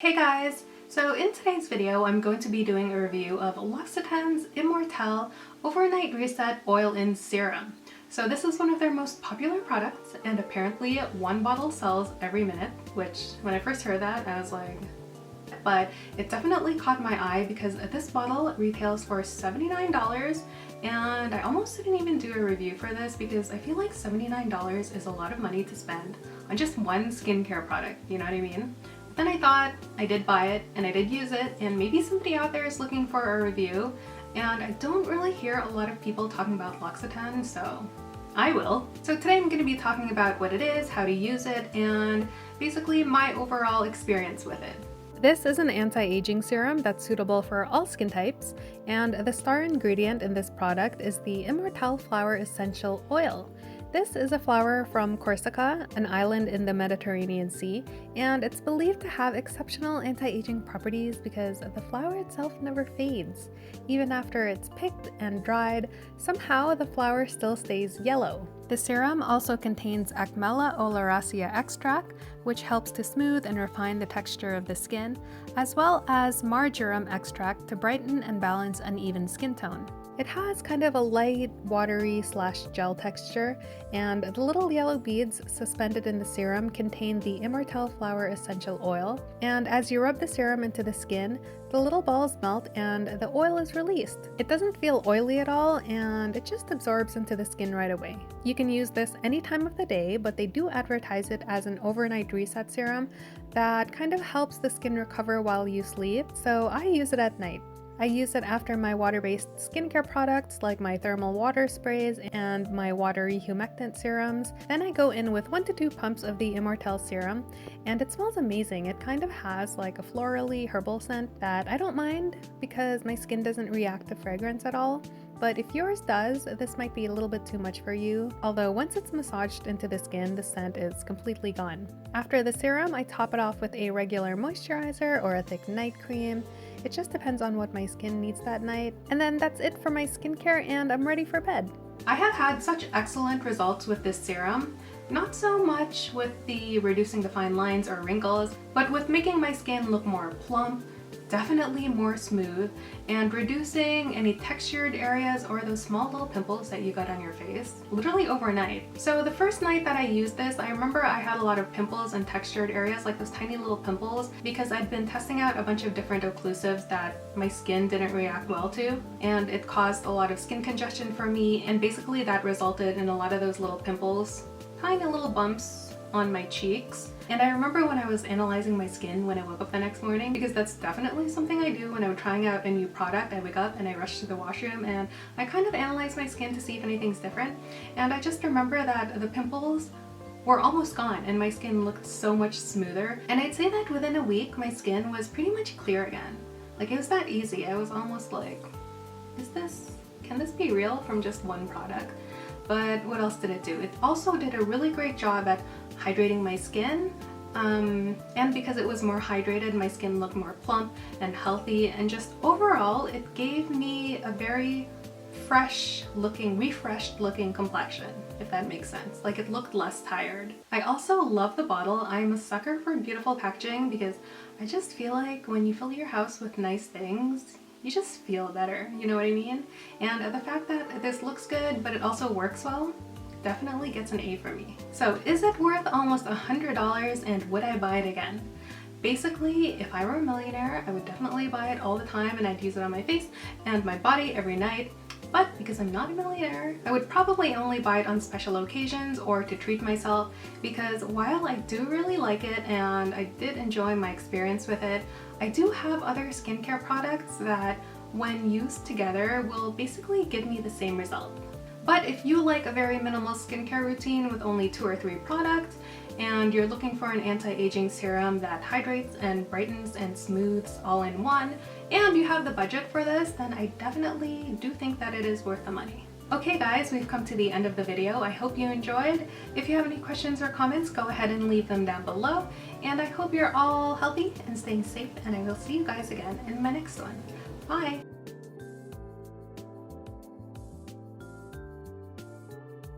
Hey guys! So in today's video I'm going to be doing a review of L'Occitane's Immortelle Overnight Reset Oil-in-Serum. So this is one of their most popular products, and apparently one bottle sells every minute, which when I first heard that I was like, but it definitely caught my eye because this bottle retails for $79, and I almost didn't even do a review for this because I feel like $79 is a lot of money to spend on just one skincare product, you know what I mean? Then I thought I did buy it and I did use it, and maybe somebody out there is looking for a review, and I don't really hear a lot of people talking about L'Occitane, so I will. So today I'm going to be talking about what it is, how to use it, and basically my overall experience with it. This is an anti-aging serum that's suitable for all skin types, and the star ingredient in this product is the Immortelle Flower Essential Oil. This is a flower from Corsica, an island in the Mediterranean Sea, and it's believed to have exceptional anti-aging properties because the flower itself never fades. Even after it's picked and dried, somehow the flower still stays yellow. The serum also contains Acmella oleracea extract, which helps to smooth and refine the texture of the skin, as well as marjoram extract to brighten and balance uneven skin tone. It has kind of a light, watery / gel texture, and the little yellow beads suspended in the serum contain the Immortelle Flower Essential Oil, and as you rub the serum into the skin, the little balls melt and the oil is released. It doesn't feel oily at all, and it just absorbs into the skin right away. You can use this any time of the day, but they do advertise it as an overnight reset serum that kind of helps the skin recover while you sleep, so I use it at night. I use it after my water-based skincare products like my thermal water sprays and my watery humectant serums. Then I go in with 1 to 2 pumps of the Immortelle serum, and it smells amazing. It kind of has like a florally herbal scent that I don't mind because my skin doesn't react to fragrance at all. But if yours does, this might be a little bit too much for you, although once it's massaged into the skin, the scent is completely gone. After the serum, I top it off with a regular moisturizer or a thick night cream. It just depends on what my skin needs that night. And then that's it for my skincare, and I'm ready for bed. I have had such excellent results with this serum. Not so much with the reducing the fine lines or wrinkles, but with making my skin look more plump, definitely more smooth, and reducing any textured areas or those small little pimples that you got on your face literally overnight. So the first night that I used this, I remember I had a lot of pimples and textured areas, like those tiny little pimples, because I'd been testing out a bunch of different occlusives that my skin didn't react well to, and it caused a lot of skin congestion for me, and basically that resulted in a lot of those little pimples, tiny little bumps on my cheeks. And I remember when I was analyzing my skin when I woke up the next morning, because that's definitely something I do when I'm trying out a new product. I wake up and I rush to the washroom and I kind of analyze my skin to see if anything's different. And I just remember that the pimples were almost gone and my skin looked so much smoother. And I'd say that within a week my skin was pretty much clear again. Like, it was that easy. I was almost like, can this be real from just one product? But what else did it do? It also did a really great job at hydrating my skin, and because it was more hydrated, my skin looked more plump and healthy, and just overall it gave me a very fresh looking, refreshed looking complexion, if that makes sense. Like, it looked less tired. I also love the bottle. I'm a sucker for beautiful packaging because I just feel like when you fill your house with nice things, you just feel better, you know what I mean? And the fact that this looks good but it also works well definitely gets an A for me. So is it worth almost $100, and would I buy it again? Basically, if I were a millionaire, I would definitely buy it all the time and I'd use it on my face and my body every night. But because I'm not a millionaire, I would probably only buy it on special occasions or to treat myself, because while I do really like it and I did enjoy my experience with it, I do have other skincare products that when used together will basically give me the same result. But if you like a very minimal skincare routine with only 2 or 3 products, and you're looking for an anti-aging serum that hydrates and brightens and smooths all in one, and you have the budget for this, then I definitely do think that it is worth the money. Okay guys, we've come to the end of the video. I hope you enjoyed. If you have any questions or comments, go ahead and leave them down below. And I hope you're all healthy and staying safe, and I will see you guys again in my next one. Bye!